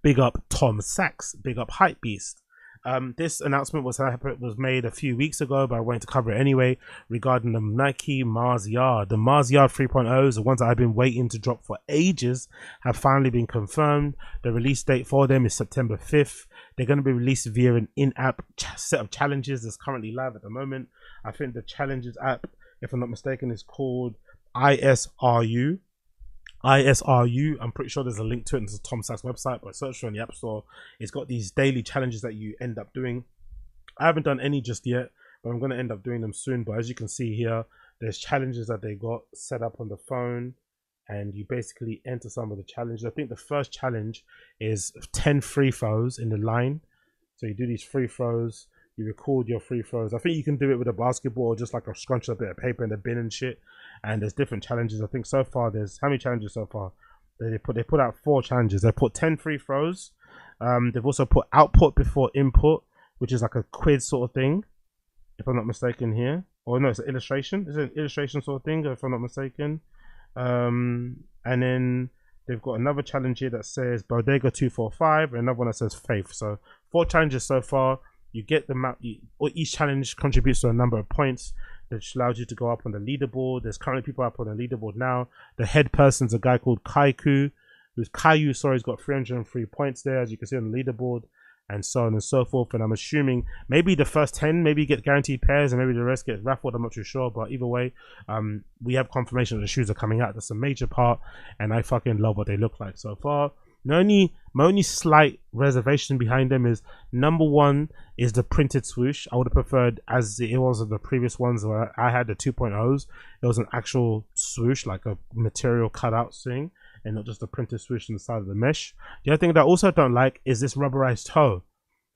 Big up Tom Sachs, big up Hypebeast. This announcement was made a few weeks ago, but I wanted to cover it anyway, regarding the Nike Mars Yard. The Mars Yard 3.0s, the ones that I've been waiting to drop for ages, have finally been confirmed. The release date for them is September 5th. They're going to be released via an in-app set of challenges that's currently live at the moment. I think the challenges app, if I'm not mistaken, is called ISRU. I'm pretty sure there's a link to it. It's a Tom Sachs website, but search for it in the App Store. It's got these daily challenges that you end up doing. I haven't done any just yet, but I'm going to end up doing them soon. But as you can see here, there's challenges that they got set up on the phone, and you basically enter some of the challenges. I think the first challenge is 10 free throws in the line. So you do these free throws, you record your free throws. I think you can do it with a basketball or just like a scrunch a bit of paper in the bin and shit. And there's different challenges. I think so far there's, how many challenges so far? They put out 4 challenges. They put 10 free throws. They've also put output before input, which is like a quiz sort of thing, if I'm not mistaken here. Or no, it's an illustration. It's an illustration sort of thing, if I'm not mistaken. And then they've got another challenge here that says Bodega 245, and another one that says Faith. So 4 challenges so far. You get the map. Each challenge contributes to a number of points, which allows you to go up on the leaderboard. There's currently people up on the leaderboard now. The head person's a guy called Caillou. He's got 303 points there, as you can see on the leaderboard, and so on and so forth. And I'm assuming maybe the first 10 maybe get guaranteed pairs, and maybe the rest get raffled. I'm not too sure, but either way, we have confirmation that the shoes are coming out. That's a major part, and I fucking love what they look like so far. My only slight reservation behind them is, number one is the printed swoosh. I would have preferred, as it was of the previous ones where I had the 2.0s, it was an actual swoosh, like a material cutout thing, and not just a printed swoosh on the side of the mesh. The other thing that I also don't like is this rubberized toe.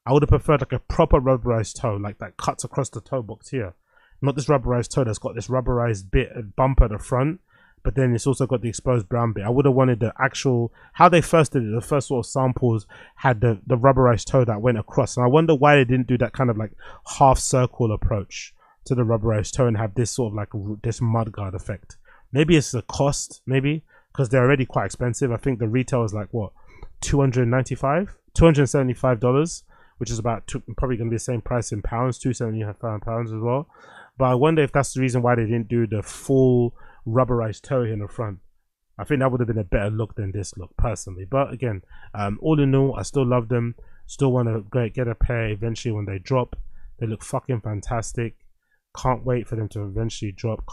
I would have preferred like a proper rubberized toe, like that cuts across the toe box here. Not this rubberized toe that's got this rubberized bump at the front, but then it's also got the exposed brown bit. I would have wanted the actual, how they first did it, the first sort of samples had the rubberized toe that went across. And I wonder why they didn't do that kind of like half circle approach to the rubberized toe and have this sort of like this mudguard effect. Maybe it's the cost, maybe, because they're already quite expensive. I think the retail is like, what, $275, which is about probably going to be the same price in pounds, £275 as well. But I wonder if that's the reason why they didn't do the full rubberized toe here in the front. I think that would have been a better look than this look, personally. But again, all in all, I still love them. Still want to get a pair eventually when they drop. They look fucking fantastic. Can't wait for them to eventually drop.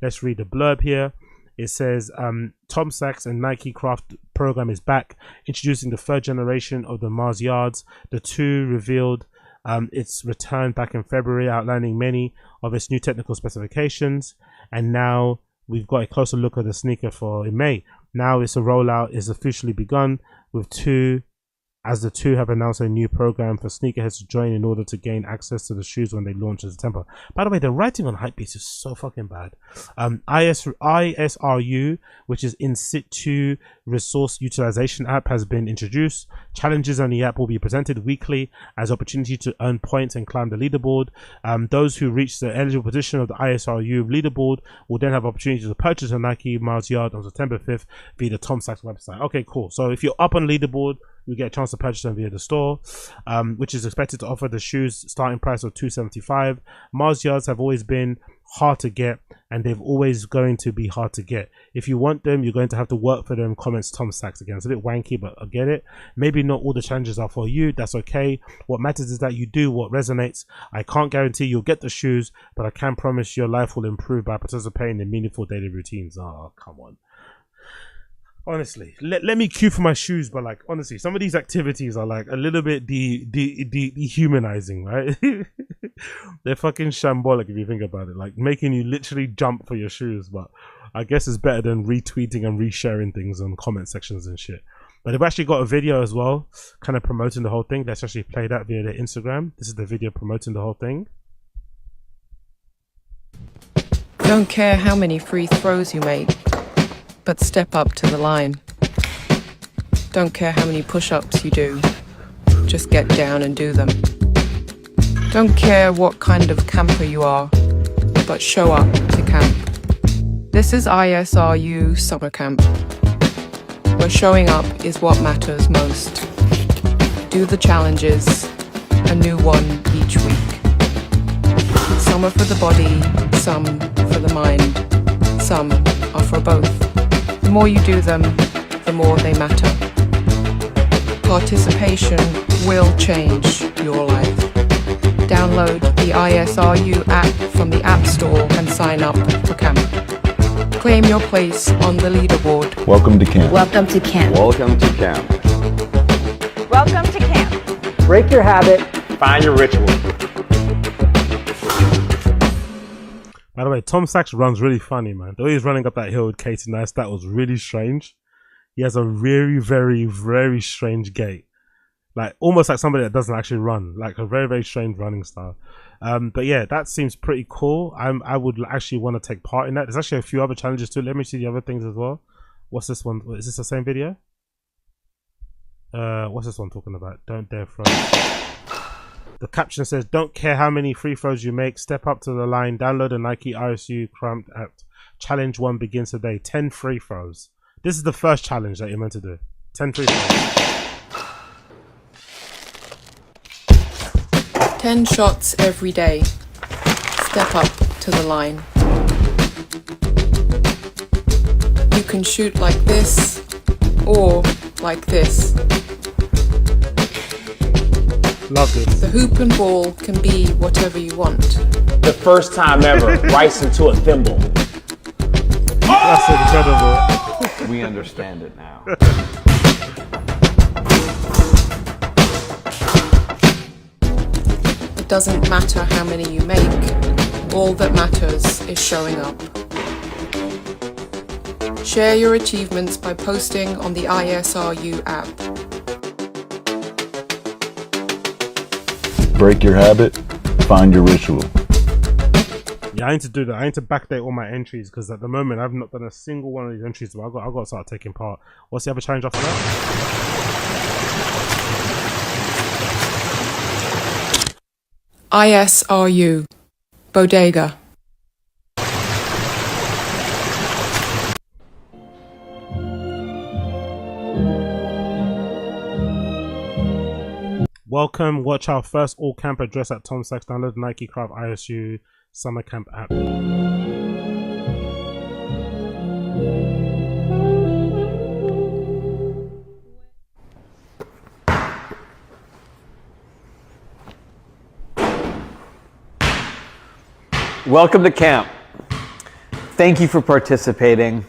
Let's read the blurb here. It says, Tom Sachs and Nike Craft program is back, introducing the 3rd generation of the Mars Yards. The 2 revealed its return back in February, outlining many of its new technical specifications, and now we've got a closer look at the sneaker for in May. Now its rollout is officially begun, with the 2 have announced a new program for sneakerheads to join in order to gain access to the shoes when they launch in September. By the way, the writing on Hypebeast is so fucking bad. ISRU, which is In Situ Resource Utilization app, has been introduced. Challenges on the app will be presented weekly as opportunity to earn points and climb the leaderboard. Those who reach the eligible position of the ISRU leaderboard will then have opportunity to purchase a Nike Mars Yard on September 5th via the Tom Sachs website. Okay, cool. So if you're up on leaderboard, you get a chance to purchase them via the store, which is expected to offer the shoes starting price of $275. Mars Yards have always been hard to get, and they've always going to be hard to get. If you want them, you're going to have to work for them, comments Tom Sachs. Again, it's a bit wanky, but I get it. Maybe not all the challenges are for you. That's okay. What matters is that you do what resonates. I can't guarantee you'll get the shoes, but I can promise your life will improve by participating in meaningful daily routines. Oh, come on. Honestly, let me queue for my shoes, but like, honestly, some of these activities are like a little bit dehumanizing, right? They're fucking shambolic if you think about it, like making you literally jump for your shoes. But I guess it's better than retweeting and resharing things on comment sections and shit. But they've actually got a video as well, kind of promoting the whole thing. Let's actually play that via their Instagram. This is the video promoting the whole thing. Don't care how many free throws you make, but step up to the line. Don't care how many push-ups you do, just get down and do them. Don't care what kind of camper you are, but show up to camp. This is ISRU Summer Camp. where showing up is what matters most. Do the challenges, a new one each week. Some are for the body, some for the mind, some are for both. The more you do them, the more they matter. Participation will change your life. Download the ISRU app from the App Store and sign up for camp. Claim your place on the leaderboard. Welcome to camp. Welcome to camp. Welcome to camp. Welcome to camp. Break your habit. Find your ritual. By the way, Tom Sachs runs really funny, man. The way he's running up that hill with Katie Neistat was really strange. He has a very, very, very strange gait. Like, almost like somebody that doesn't actually run. Like, a very, very strange running style. But yeah, that seems pretty cool. I would actually want to take part in that. There's actually a few other challenges too. Let me see the other things as well. What's this one? Is this the same video? What's this one talking about? Don't dare throw. The caption says, don't care how many free throws you make, step up to the line, download a Nike ISU cramped app. Challenge 1 begins today. 10 free throws. This is the first challenge that you're meant to do. 10 free throws. 10 shots every day. Step up to the line. You can shoot like this or like this. Love this. The hoop and ball can be whatever you want. The first time ever, rice into a thimble. That's incredible. We understand it now. It doesn't matter how many you make. All that matters is showing up. Share your achievements by posting on the ISRU app. Break your habit. Find your ritual. Yeah, I need to do that. I need to backdate all my entries because at the moment I've not done a single one of these entries. So I've got to start taking part. What's the other challenge after that? ISRU. Bodega. Welcome. Watch our first all camp address at Tom Sachs. Download the Nike Craft ISU Summer Camp app. Welcome to camp. Thank you for participating.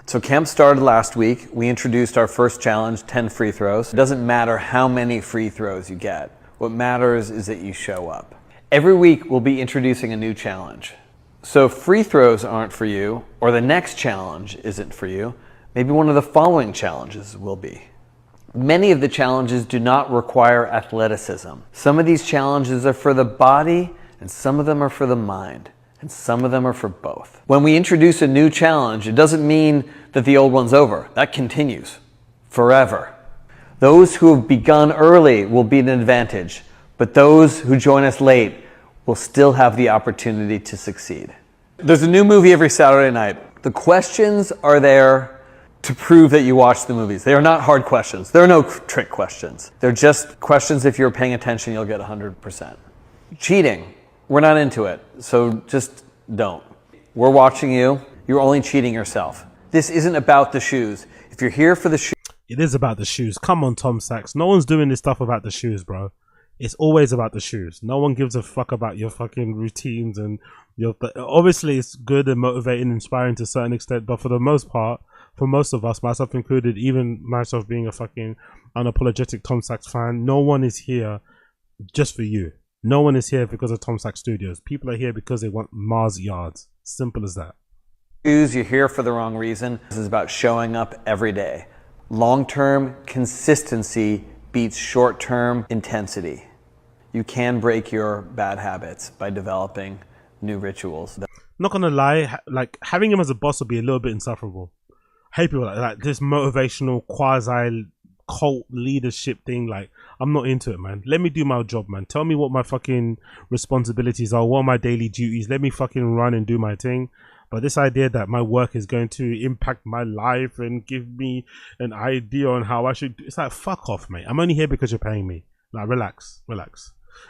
So camp started last week. We introduced our first challenge, 10 free throws. It doesn't matter how many free throws you get. What matters is that you show up. Every week we'll be introducing a new challenge. So if free throws aren't for you, or the next challenge isn't for you, maybe one of the following challenges will be. Many of the challenges do not require athleticism. Some of these challenges are for the body, and some of them are for the mind, and some of them are for both. When we introduce a new challenge, it doesn't mean that the old one's over. That continues forever. Those who have begun early will be an advantage, but those who join us late will still have the opportunity to succeed. There's a new movie every Saturday night. The questions are there to prove that you watch the movies. They are not hard questions. There are no trick questions. They're just questions if you're paying attention, you'll get 100%. Cheating. We're not into it, so just don't. We're watching you. You're only cheating yourself. This isn't about the shoes. If you're here for the shoes... It is about the shoes. Come on, Tom Sachs. No one's doing this stuff about the shoes, bro. It's always about the shoes. No one gives a fuck about your fucking routines and your... Obviously, it's good and motivating, inspiring to a certain extent, but for the most part, for most of us, myself included, even myself being a fucking unapologetic Tom Sachs fan, no one is here just for you. No one is here because of Tom Sachs Studios. People are here because they want Mars yards. Simple as that. You're here for the wrong reason. This is about showing up every day. Long-term consistency beats short-term intensity. You can break your bad habits by developing new rituals. Not gonna lie, like having him as a boss would be a little bit insufferable. I hate people like this motivational quasi cult leadership thing. Like, I'm not into it, man. Let me do my job, man. Tell me what my fucking responsibilities are, what are my daily duties. Let me fucking run and do my thing. But this idea that my work is going to impact my life and give me an idea on how I should do, it's like, fuck off, mate. I'm only here because you're paying me. Like, relax.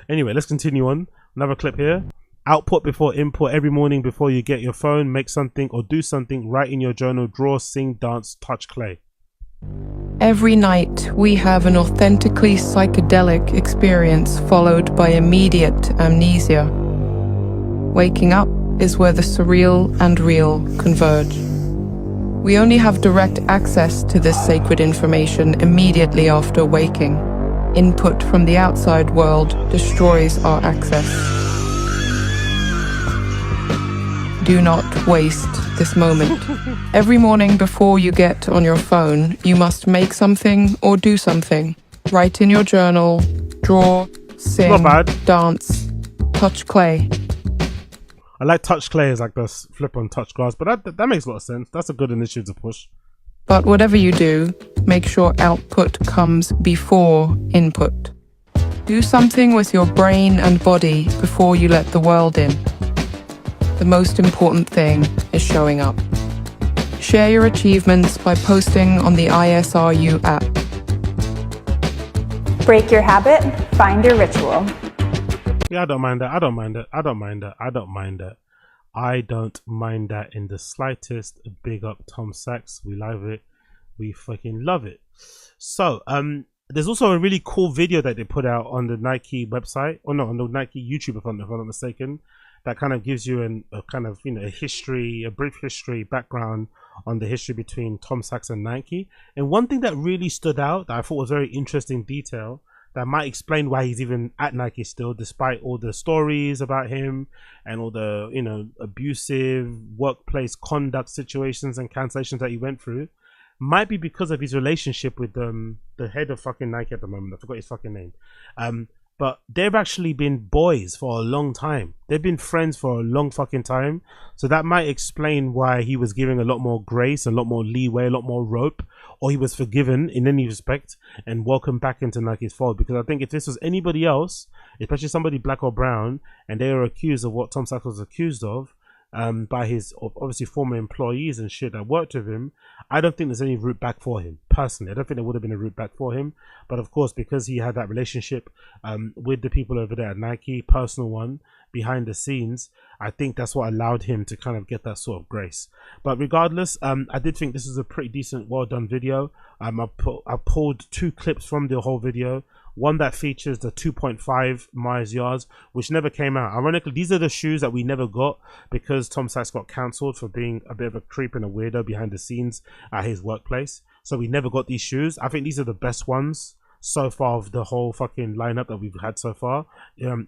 Anyway, let's continue on. Another clip here. Output before input. Every morning before you get your phone, make something or do something. Write in your journal, draw, sing, dance, touch clay. Every night, we have an authentically psychedelic experience followed by immediate amnesia. Waking up is where the surreal and real converge. We only have direct access to this sacred information immediately after waking. Input from the outside world destroys our access. Do not waste this moment. Every morning before you get on your phone, you must make something or do something. Write in your journal, draw, sing, Not bad. dance, touch clay. I like touch clay as like the flip on touch grass, but that makes a lot of sense. That's a good initiative to push. But whatever you do, make sure output comes before input. Do something with your brain and body before you let the world in. The most important thing is showing up. Share your achievements by posting on the ISRU app. Break your habit, find your ritual. Yeah, I don't mind that. I don't mind that in the slightest. Big up Tom Sachs. We love it. We fucking love it. So, there's also a really cool video that they put out on the Nike website, or no, on the Nike YouTube, if I'm not mistaken, that kind of gives you a kind of, you know, a brief history background on the history between Tom Sachs and Nike. And one thing that really stood out that I thought was very interesting detail that might explain why he's even at Nike still, despite all the stories about him and all the, you know, abusive workplace conduct situations and cancellations that he went through, might be because of his relationship with the head of fucking Nike at the moment. I forgot his fucking name. But they've actually been boys for a long time. They've been friends for a long fucking time. So that might explain why he was giving a lot more grace, a lot more leeway, a lot more rope, or he was forgiven in any respect and welcomed back into Nike's fold. Because I think if this was anybody else, especially somebody black or brown, and they were accused of what Tom Sachs was accused of, by his obviously former employees and shit that worked with him, I don't think there's any route back for him. Personally, I don't think there would have been a route back for him. But of course, because he had that relationship with the people over there at Nike, personal one, behind the scenes, I think that's what allowed him to kind of get that sort of grace. But regardless, I did think this is a pretty decent, well done video. I pulled two clips from the whole video. One that features the 2.5 miles yards, which never came out. Ironically, these are the shoes that we never got because Tom Sachs got cancelled for being a bit of a creep and a weirdo behind the scenes at his workplace. So we never got these shoes. I think these are the best ones so far of the whole fucking lineup that we've had so far.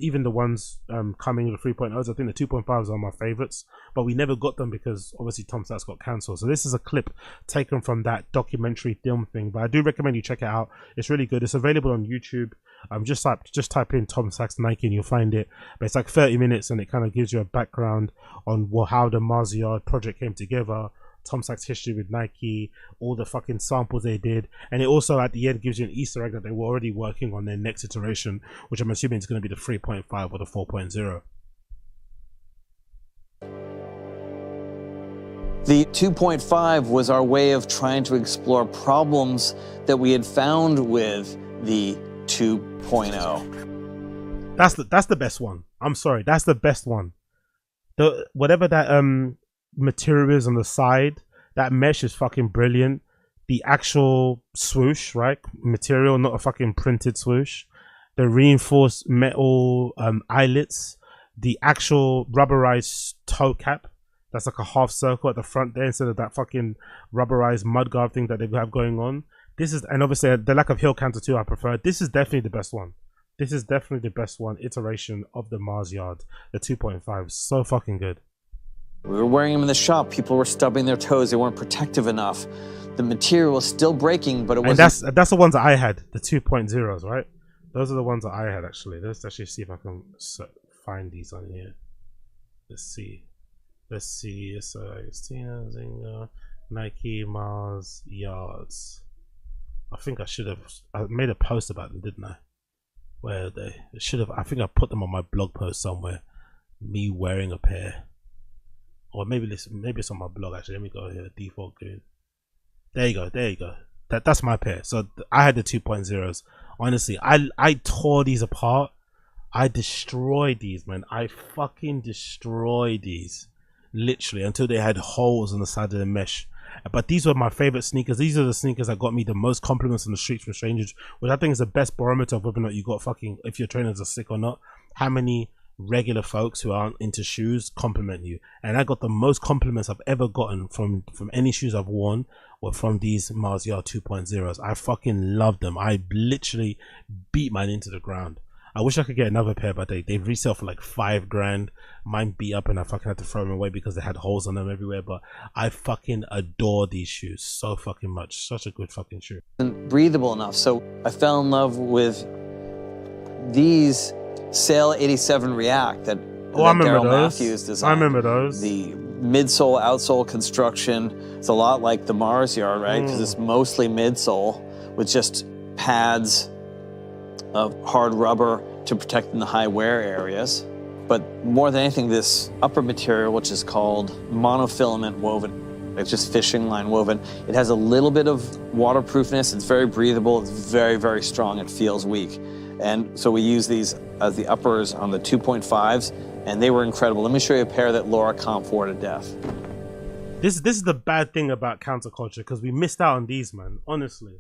Even the ones coming in the 3.0s, I think the 2.5s are my favorites, but we never got them because obviously Tom Sachs got cancelled. So this is a clip taken from that documentary film thing, but I do recommend you check it out. It's really good. It's available on YouTube. Just type in Tom Sachs Nike and you'll find it. But it's like 30 minutes and it kind of gives you a background on how the Mars Yard project came together, Tom Sachs' history with Nike, all the fucking samples they did, and it also at the end gives you an Easter egg that they were already working on their next iteration, which I'm assuming is going to be the 3.5 or the 4.0. The 2.5 was our way of trying to explore problems that we had found with the 2.0. That's the best one. I'm sorry, that's the best one. The whatever that material is on the side, that mesh is fucking brilliant. The actual swoosh, right, material, not a fucking printed swoosh. The reinforced metal eyelets, the actual rubberized toe cap. That's like a half circle at the front there instead of that fucking rubberized mudguard thing that they have going on. This is, and obviously the lack of heel counter too, I prefer. This is definitely the best one. This is definitely the best one iteration of the Mars Yard. The 2.5 so fucking good. We were wearing them in the shop. People were stubbing their toes. They weren't protective enough. The material was still breaking, but it wasn't. And that's the ones that I had, the 2.0s, right? Those are the ones that I had actually. Let's actually see if I can find these on here. Let's see. It's Nike Mars Yards. I think I made a post about them, didn't I? Where are they? I think I put them on my blog post somewhere. Me wearing a pair. Or maybe it's on my blog actually. Let me go here. Default green. There you go. That's my pair. So I had the 2.0s. Honestly, I tore these apart. I destroyed these, man. I fucking destroyed these. Literally, until they had holes on the side of the mesh. But these were my favorite sneakers. These are the sneakers that got me the most compliments on the streets from strangers, which I think is the best barometer of whether or not you got fucking, if your trainers are sick or not. How many regular folks who aren't into shoes compliment you? And I got the most compliments I've ever gotten from any shoes I've worn were from these Mars Yard 2.0s. I fucking love them. I literally beat mine into the ground. I wish I could get another pair, but they resell for like $5,000. Mine beat up and I fucking had to throw them away because they had holes on them everywhere. But I fucking adore these shoes so fucking much. Such a good fucking shoe. And breathable enough. So I fell in love with these Sail 87 React that I remember Daryl those. Matthews designed. I remember those. The midsole, outsole construction. It's a lot like the Mars Yard, right? Because it's mostly midsole with just pads of hard rubber to protect in the high wear areas. But more than anything, this upper material, which is called monofilament woven, it's just fishing line woven. It has a little bit of waterproofness. It's very breathable. It's very, very strong. It feels weak. And so we use these as the uppers on the 2.5s, and they were incredible. Let me show you a pair that Laura comped for to death. This is the bad thing about counterculture, because we missed out on these, man. Honestly.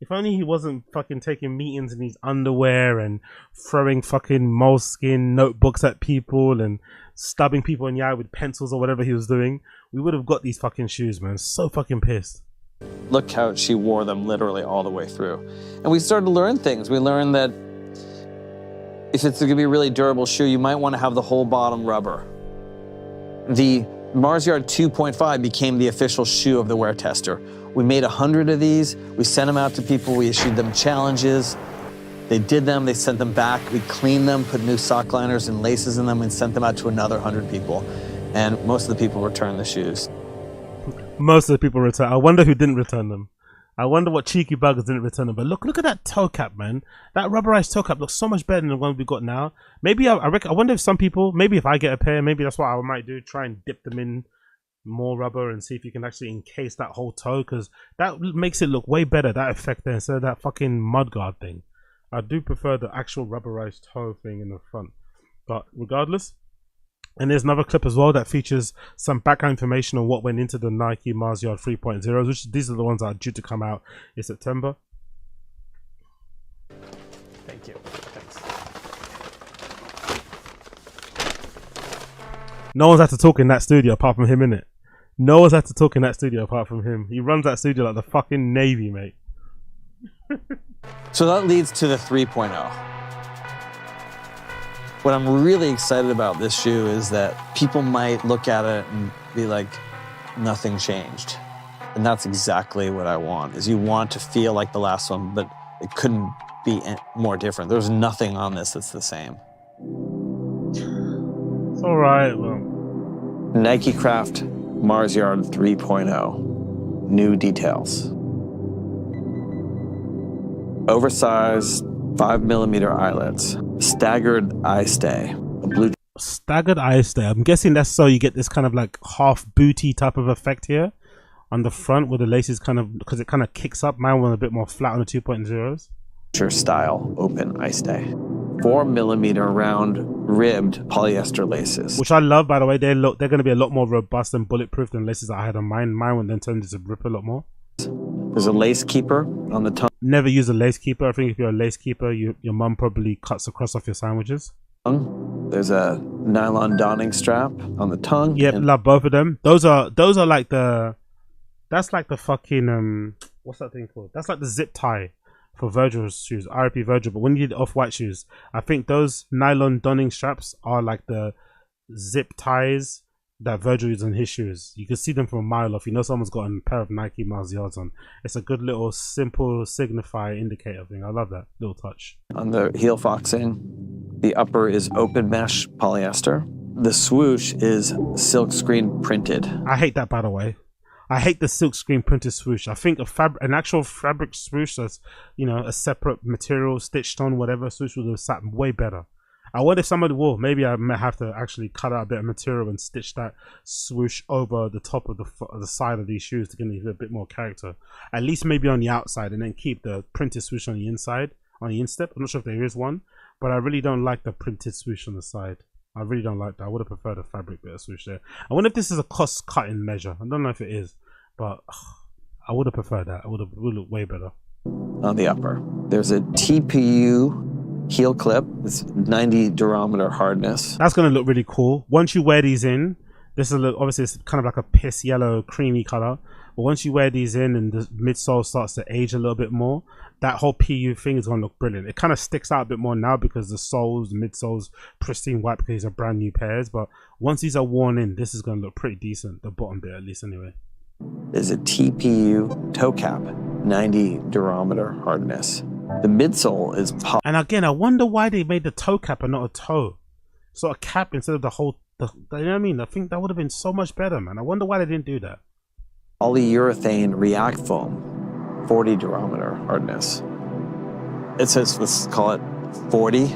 If only he wasn't fucking taking meetings in his underwear and throwing fucking moleskin notebooks at people and stabbing people in the eye with pencils or whatever he was doing, we would have got these fucking shoes, man. So fucking pissed. Look how she wore them literally all the way through. And we started to learn things. We learned that if it's going to be a really durable shoe, you might want to have the whole bottom rubber. The Mars Yard 2.5 became the official shoe of the Wear Tester. We made 100 of these. We sent them out to people. We issued them challenges. They did them. They sent them back. We cleaned them, put new sock liners and laces in them, and sent them out to another 100 people. And most of the people returned the shoes. Most of the people return. I wonder who didn't return them. I wonder what cheeky buggers didn't return them. But look at that toe cap, man. That rubberized toe cap looks so much better than the one we got now. Maybe I wonder if some people, maybe if I get a pair, maybe that's what I might do. Try and dip them in more rubber and see if you can actually encase that whole toe, because that makes it look way better, that effect there, instead of that fucking mudguard thing. I do prefer the actual rubberized toe thing in the front. But regardless, and there's another clip as well that features some background information on what went into the Nike Mars Yard 3.0s, which these are the ones that are due to come out in September. Thank you. Thanks. No one's had to talk in that studio apart from him, innit? No one's had to talk in that studio apart from him. He runs that studio like the fucking Navy, mate. So that leads to the 3.0. What I'm really excited about this shoe is that people might look at it and be like, nothing changed. And that's exactly what I want, is you want to feel like the last one, but it couldn't be more different. There's nothing on this that's the same. It's alright, well. Nike Craft Mars Yard 3.0. New details. Oversized 5mm eyelets. Staggered eye stay. A blue Staggered eye stay. I'm guessing that's so you get this kind of like half booty type of effect here on the front where the laces kind of, because it kind of kicks up. Mine went a bit more flat on the 2.0s. style open eye stay. 4mm round ribbed polyester laces. Which I love, by the way. They're going to be a lot more robust and bulletproof than laces I had on mine. Mine went then turned into rip a lot more. There's a lace keeper on the tongue. Never use a lace keeper. I think if you're a lace keeper, your mum probably cuts the crust off your sandwiches. There's a nylon donning strap on the tongue. Yep, love both of them. Those are like the, that's like the fucking what's that thing called? That's like the zip tie for Virgil's shoes, RIP Virgil. But when you did off-white shoes, I think those nylon donning straps are like the zip ties that Virgil uses in his shoes. You can see them from a mile off. You know someone's got a pair of Nike Mars Yards on. It's a good little simple signifier indicator thing. I love that little touch. On the heel foxing, the upper is open mesh polyester. The swoosh is silk screen printed. I hate that, by the way. I hate the silk screen printed swoosh. I think an actual fabric swoosh that's, you know, a separate material stitched on whatever swoosh would have sat way better. I wonder if somebody will. Maybe I might have to actually cut out a bit of material and stitch that swoosh over the top of the side of these shoes to give it a bit more character. At least maybe on the outside, and then keep the printed swoosh on the inside, on the instep. I'm not sure if there is one, but I really don't like the printed swoosh on the side. I really don't like that. I would have preferred a fabric bit of swoosh there. I wonder if this is a cost cutting measure. I don't know if it is, but I would have preferred that. It would look way better. On the upper, there's a TPU heel clip. It's 90 durometer hardness. That's gonna look really cool. Once you wear these in, this is obviously it's kind of like a piss yellow creamy color. But once you wear these in and the midsole starts to age a little bit more, that whole PU thing is gonna look brilliant. It kind of sticks out a bit more now because the soles, the midsoles, pristine white because these are brand new pairs. But once these are worn in, this is gonna look pretty decent. The bottom bit, at least, anyway. There's a TPU toe cap, 90 durometer hardness. The midsole is and again, I wonder why they made the toe cap and not a toe. So a cap instead of the whole. You know what I mean? I think that would have been so much better, man. I wonder why they didn't do that. polyurethane react foam, 40 durometer hardness. It says, let's call it 40.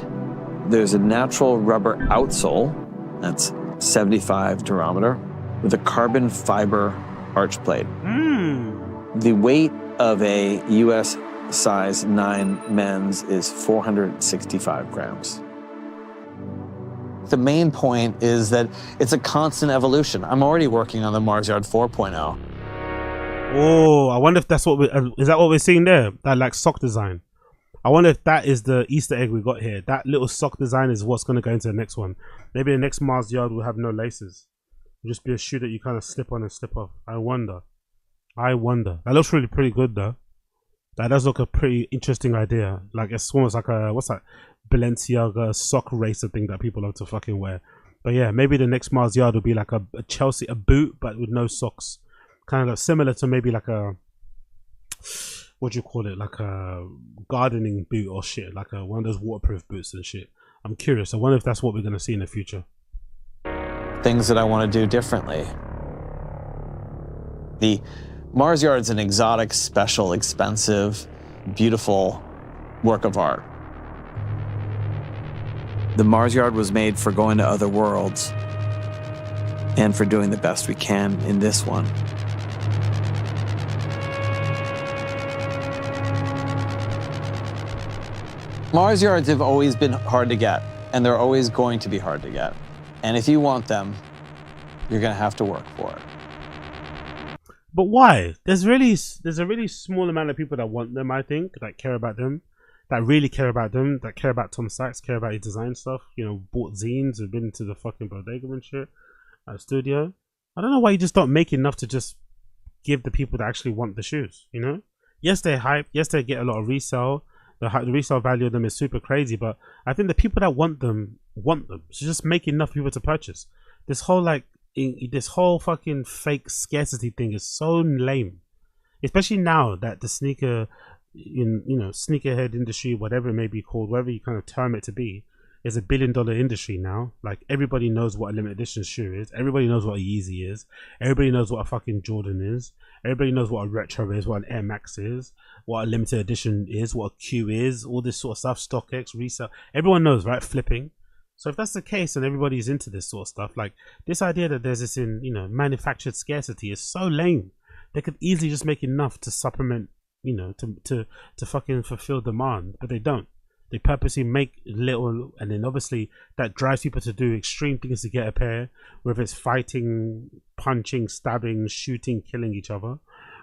There's a natural rubber outsole, that's 75 durometer, with a carbon fiber arch plate. The weight of a US size 9 men's is 465 grams. The main point is that it's a constant evolution. I'm already working on the Mars Yard 4.0. Oh, I wonder if that's what is that what we're seeing there? That like sock design. I wonder if that is the Easter egg we got here. That little sock design is what's going to go into the next one. Maybe the next Mars Yard will have no laces. It'll just be a shoe that you kind of slip on and slip off. I wonder. That looks really pretty good though. That does look a pretty interesting idea. Like it's almost like a, what's that, Balenciaga sock racer thing that people love to fucking wear. But yeah, maybe the next Mars Yard will be like a Chelsea, a boot, but with no socks. Kind of similar to maybe like a, what do you call it? Like a gardening boot or shit. Like one of those waterproof boots and shit. I'm curious. I wonder if that's what we're going to see in the future. Things that I want to do differently. The Mars Yard's an exotic, special, expensive, beautiful work of art. The Mars Yard was made for going to other worlds and for doing the best we can in this one. Mars Yards have always been hard to get, and they're always going to be hard to get. And if you want them, you're going to have to work for it. But why? There's a really small amount of people that want them, I think, that care about them, that really care about them, that care about Tom Sachs, care about his design stuff, you know, bought zines, have been to the fucking bodega and shit, studio. I don't know why you just don't make enough to just give the people that actually want the shoes, you know? Yes, they're hype. Yes, they get a lot of resale. The resale value of them is super crazy, but I think the people that want them. So just make enough people to purchase. This whole this whole fucking fake scarcity thing is so lame, especially now that the sneakerhead industry, whatever it may be called, whatever you kind of term it to be, is $1 billion industry now. Like everybody knows what a limited edition shoe is. Everybody knows what a Yeezy is. Everybody knows what a fucking Jordan is. Everybody knows what a retro is, what an Air Max is, what a limited edition is, what a Q is, all this sort of stuff, StockX, resale. Everyone knows, right? Flipping. So if that's the case and everybody's into this sort of stuff, like this idea that there's this manufactured scarcity is so lame. They could easily just make enough to supplement, to fucking fulfill demand, but they don't. They purposely make little, and then obviously that drives people to do extreme things to get a pair, whether it's fighting, punching, stabbing, shooting, killing each other,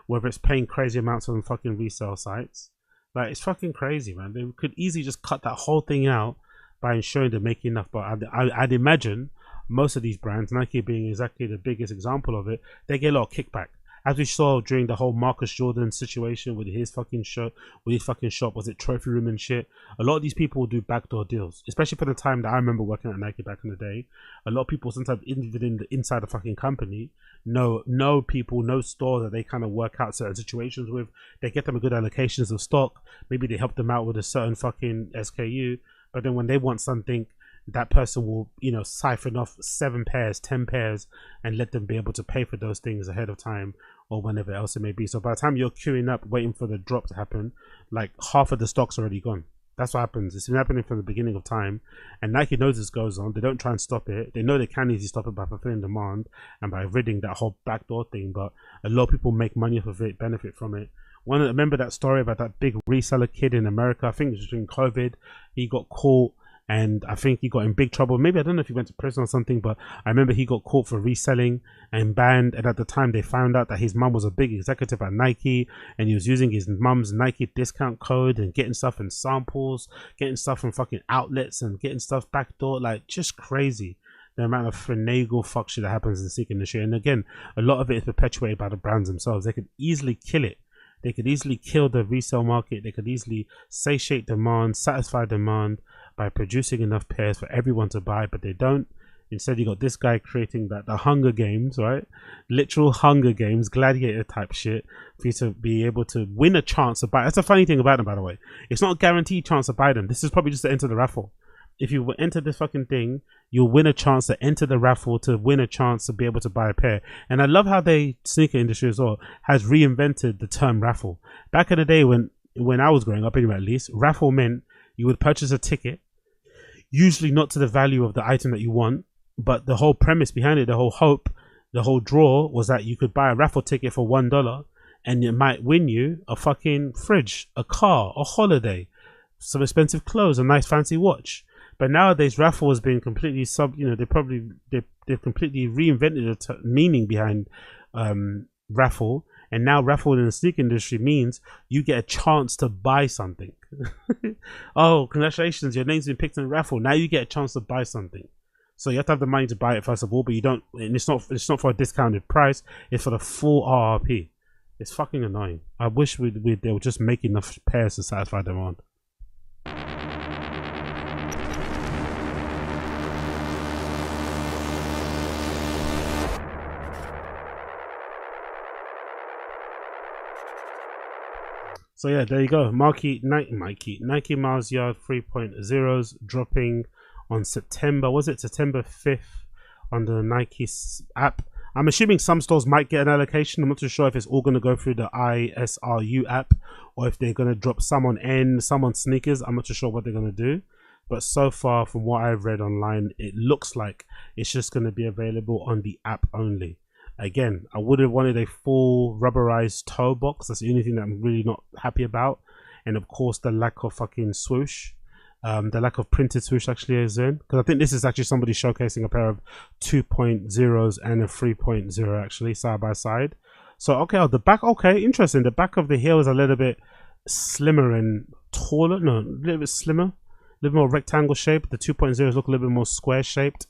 whether it's paying crazy amounts on fucking resale sites. Like, it's fucking crazy, man. They could easily just cut that whole thing out by ensuring they're making enough. But I'd imagine most of these brands, Nike being exactly the biggest example of it, they get a lot of kickback. As we saw during the whole Marcus Jordan situation with his fucking shop, was it Trophy Room and shit? A lot of these people will do backdoor deals, especially for the time that I remember working at Nike back in the day. A lot of people, sometimes even inside the fucking company, know people, know stores that they kind of work out certain situations with. They get them a good allocations of stock. Maybe they help them out with a certain fucking SKU. But then when they want something, that person will, siphon off 7 pairs, 10 pairs, and let them be able to pay for those things ahead of time or whenever else it may be. So by the time you're queuing up, waiting for the drop to happen, like half of the stock's already gone. That's what happens. It's been happening from the beginning of time, and Nike knows this goes on. They don't try and stop it. They know they can easily stop it by fulfilling demand and by ridding that whole backdoor thing. But a lot of people make money off of it, benefit from it. Remember that story about that big reseller kid in America? I think it was during COVID. He got caught, and I think he got in big trouble. Maybe, I don't know if he went to prison or something, but I remember he got caught for reselling and banned. And at the time, they found out that his mum was a big executive at Nike, and he was using his mum's Nike discount code and getting stuff in samples, getting stuff from fucking outlets, and getting stuff backdoor. Like, just crazy the amount of finagle fuck shit that happens in the sneaker industry. And again, a lot of it is perpetuated by the brands themselves. They could easily kill it. They could easily kill the resale market. They could easily satiate demand, satisfy demand by producing enough pairs for everyone to buy, but they don't. Instead, you got this guy creating the Hunger Games, right? Literal Hunger Games, gladiator type shit for you to be able to win a chance to buy. That's the funny thing about them, by the way. It's not a guaranteed chance to buy them. This is probably just to enter the raffle. If you enter this fucking thing, you'll win a chance to enter the raffle, to win a chance to be able to buy a pair. And I love how the sneaker industry as well has reinvented the term raffle. Back in the day when I was growing up, anyway, at least, raffle meant you would purchase a ticket, usually not to the value of the item that you want, but the whole premise behind it, the whole hope, the whole draw was that you could buy a raffle ticket for $1 and it might win you a fucking fridge, a car, a holiday, some expensive clothes, a nice fancy watch. But nowadays, raffle has been completely they've completely reinvented the meaning behind raffle, and now raffle in the sneaker industry means you get a chance to buy something. Oh, congratulations, your name's been picked in a raffle. Now you get a chance to buy something. So you have to have the money to buy it first of all, but you don't. And it's not for a discounted price. It's for the full RRP. It's fucking annoying. I wish they would just make enough pairs to satisfy demand. So yeah, there you go. Nike Mars Yard 3.0s dropping on September 5th on the Nike app. I'm assuming some stores might get an allocation. I'm not too sure if it's all going to go through the ISRU app or if they're going to drop some on N, some on sneakers. I'm not too sure what they're going to do. But so far, from what I've read online, it looks like it's just going to be available on the app only. Again, I would have wanted a full rubberized toe box. That's the only thing that I'm really not happy about. And of course, the lack of fucking swoosh. The lack of printed swoosh actually is in. Because I think this is actually somebody showcasing a pair of 2.0s and a 3.0 actually, side by side. So, okay, the back, okay, interesting. The back of the heel is a little bit slimmer and taller. No, a little bit slimmer. A little more rectangle shape. The 2.0s look a little bit more square shaped.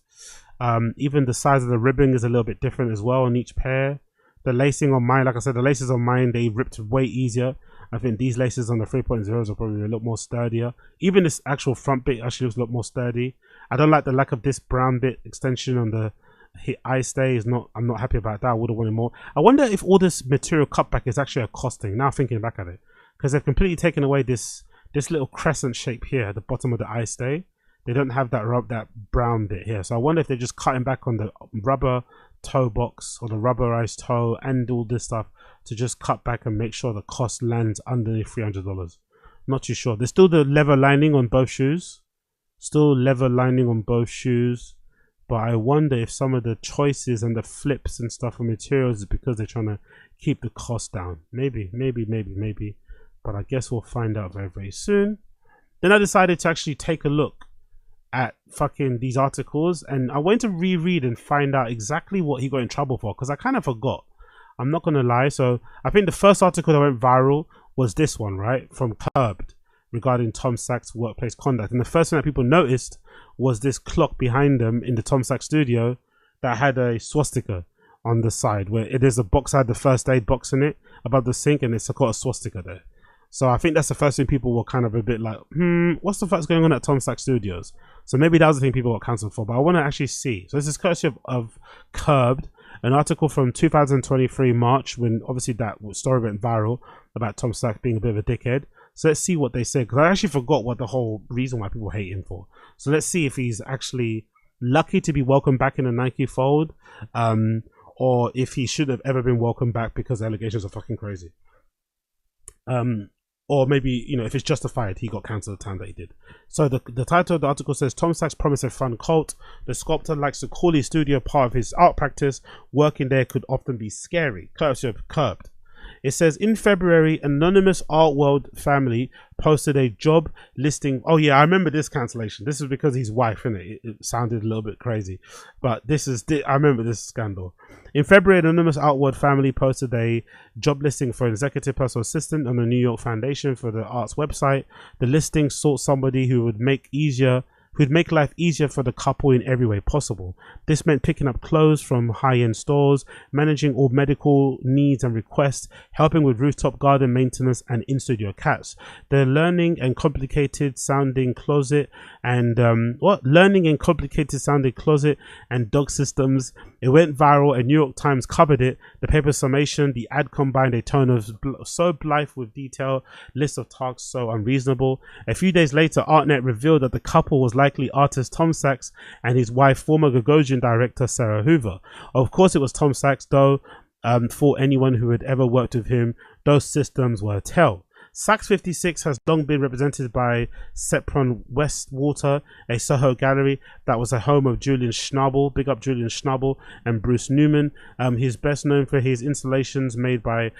Even the size of the ribbing is a little bit different as well on each pair. The lacing on mine, like I said, the laces on mine, they ripped way easier. I think these laces on the 3.0s are probably a lot more sturdier. Even this actual front bit actually looks a lot more sturdy. I don't like the lack of this brown bit extension on the eye stay. I'm not happy about that. I would have wanted more. I wonder if all this material cutback is actually a cost thing. Now thinking back at it, because they've completely taken away this little crescent shape here at the bottom of the eye stay. They don't have that brown bit here. So I wonder if they're just cutting back on the rubber toe box or the rubberized toe and all this stuff to just cut back and make sure the cost lands underneath $300. Not too sure. There's still the leather lining on both shoes. But I wonder if some of the choices and the flips and stuff for materials is because they're trying to keep the cost down. Maybe. But I guess we'll find out very, very soon. Then I decided to actually take a look at fucking these articles, and I went to reread and find out exactly what he got in trouble for, because I kind of forgot. I'm not gonna lie. So I think the first article that went viral was this one, right, from Curbed, regarding Tom Sachs' workplace conduct. And the first thing that people noticed was this clock behind them in the Tom Sachs studio that had a swastika on the side, where it is a box, had the first aid box in it above the sink, and it's got a swastika there. So I think that's the first thing people were kind of a bit like, what's the fuck's going on at Tom Sachs Studios? So maybe that was the thing people got cancelled for, but I want to actually see. So this is courtesy of Curbed, an article from 2023 March, when obviously that story went viral about Tom Sachs being a bit of a dickhead. So let's see what they said, because I actually forgot what the whole reason why people hate him for. So let's see if he's actually lucky to be welcomed back in the Nike fold, or if he should have ever been welcomed back because the allegations are fucking crazy. or maybe, you know, if it's justified, he got cancelled the time that he did. So the title of the article says, Tom Sachs promised a fun cult. The sculptor likes to call his studio part of his art practice. Working there could often be scary. Courtesy of Curbed. It says, in February, anonymous art world family posted a job listing. Oh yeah, I remember this cancellation. This is because his wife, innit? It sounded a little bit crazy, but I remember this scandal. In February, anonymous art world family posted a job listing for an executive personal assistant on the New York Foundation for the Arts website. The listing sought somebody who would make life easier for the couple in every way possible. This meant picking up clothes from high-end stores, managing all medical needs and requests, helping with rooftop garden maintenance, and in-studio cats. The learning and complicated sounding closet and dog systems. It went viral and New York Times covered it. The paper's summation, the ad combined a tone of so blithe with detail, list of tasks so unreasonable. A few days later, ArtNet revealed that the couple was likely artist Tom Sachs and his wife, former Gagosian director Sarah Hoover. Of course, it was Tom Sachs, though. For anyone who had ever worked with him, those systems were a tell. Sachs 56 has long been represented by Sepron Westwater, a Soho gallery that was a home of Julian Schnabel, big up Julian Schnabel, and Bruce Newman. He's best known for his installations made by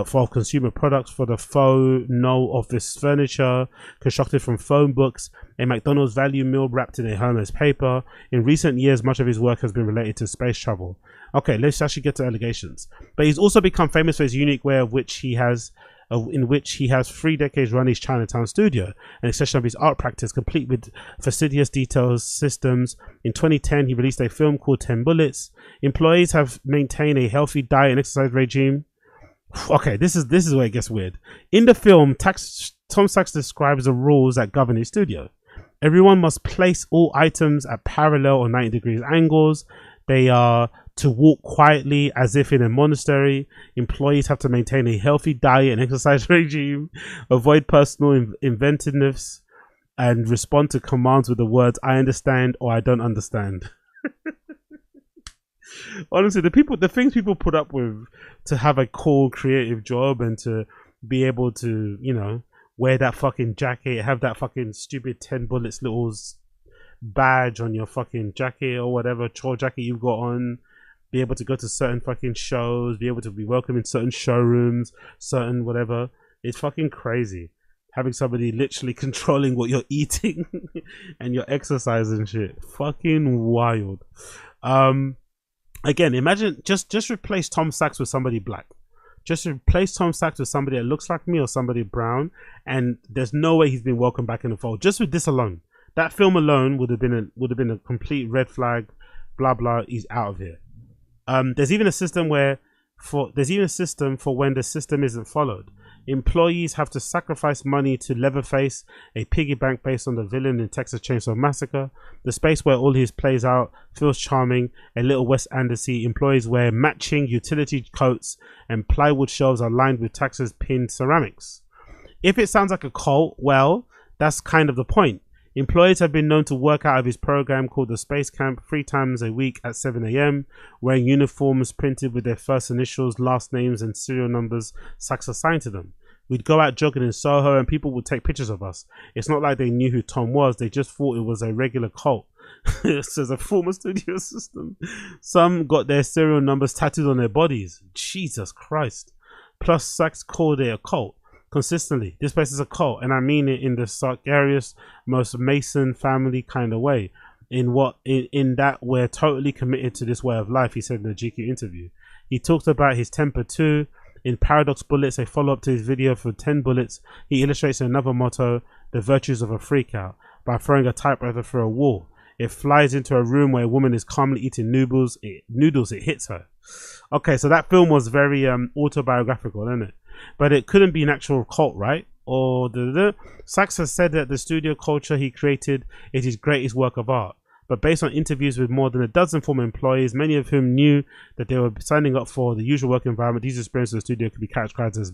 for consumer products for the faux no office furniture constructed from phone books, a McDonald's value meal wrapped in a Hermes paper. In recent years, much of his work has been related to space travel. Okay, let's actually get to allegations. But he's also become famous for his unique way in which he has 3 decades run his Chinatown studio, an extension of his art practice, complete with fastidious details systems. In 2010, he released a film called 10 Bullets. Employees have maintained a healthy diet and exercise regime. Okay, this is where it gets weird. In the film, Tom Sachs describes the rules that govern his studio. Everyone must place all items at parallel or 90 degrees angles. They are to walk quietly as if in a monastery. Employees have to maintain a healthy diet and exercise regime, avoid personal inventiveness, and respond to commands with the words "I understand" or "I don't understand." Honestly, the things people put up with to have a cool creative job and to be able to, you know, wear that fucking jacket, have that fucking stupid 10 bullets little badge on your fucking jacket or whatever chore jacket you've got on, be able to go to certain fucking shows, be able to be welcome in certain showrooms, certain whatever. It's fucking crazy having somebody literally controlling what you're eating and your exercise and shit. Fucking wild. Again, imagine just replace Tom Sachs with somebody black. Just replace Tom Sachs with somebody that looks like me or somebody brown, and there's no way he's been welcomed back in the fold. Just with this alone, that film alone would have been a complete red flag. Blah blah. He's out of here. There's even a system for when the system isn't followed. Employees have to sacrifice money to Leatherface, a piggy bank based on the villain in Texas Chainsaw Massacre. The space where all his plays out feels charming, a little Wes Anderson. Employees wear matching utility coats and plywood shelves are lined with Texas pinned ceramics. If it sounds like a cult, well, that's kind of the point. Employees have been known to work out of his program called the Space Camp 3 times a week at 7 a.m, wearing uniforms printed with their first initials, last names, and serial numbers Sachs assigned to them. We'd go out jogging in Soho and people would take pictures of us. It's not like they knew who Tom was, they just thought it was a regular cult. Says a former studio assistant. Some got their serial numbers tattooed on their bodies. Jesus Christ. Plus, Sachs called it a cult. Consistently, this place is a cult, and I mean it in the scariest, most Mason family kind of way. In that we're totally committed to this way of life, he said in a GQ interview. He talked about his temper too. In Paradox Bullets, a follow-up to his video for 10 Bullets, he illustrates another motto, the virtues of a freakout, by throwing a typewriter through a wall. It flies into a room where a woman is calmly eating noodles. It hits her. Okay, so that film was very autobiographical, isn't it? But it couldn't be an actual cult, right? Or Sachs has said that the studio culture he created is his greatest work of art. But based on interviews with more than a dozen former employees, many of whom knew that they were signing up for the usual work environment, these experiences in the studio could be categorized as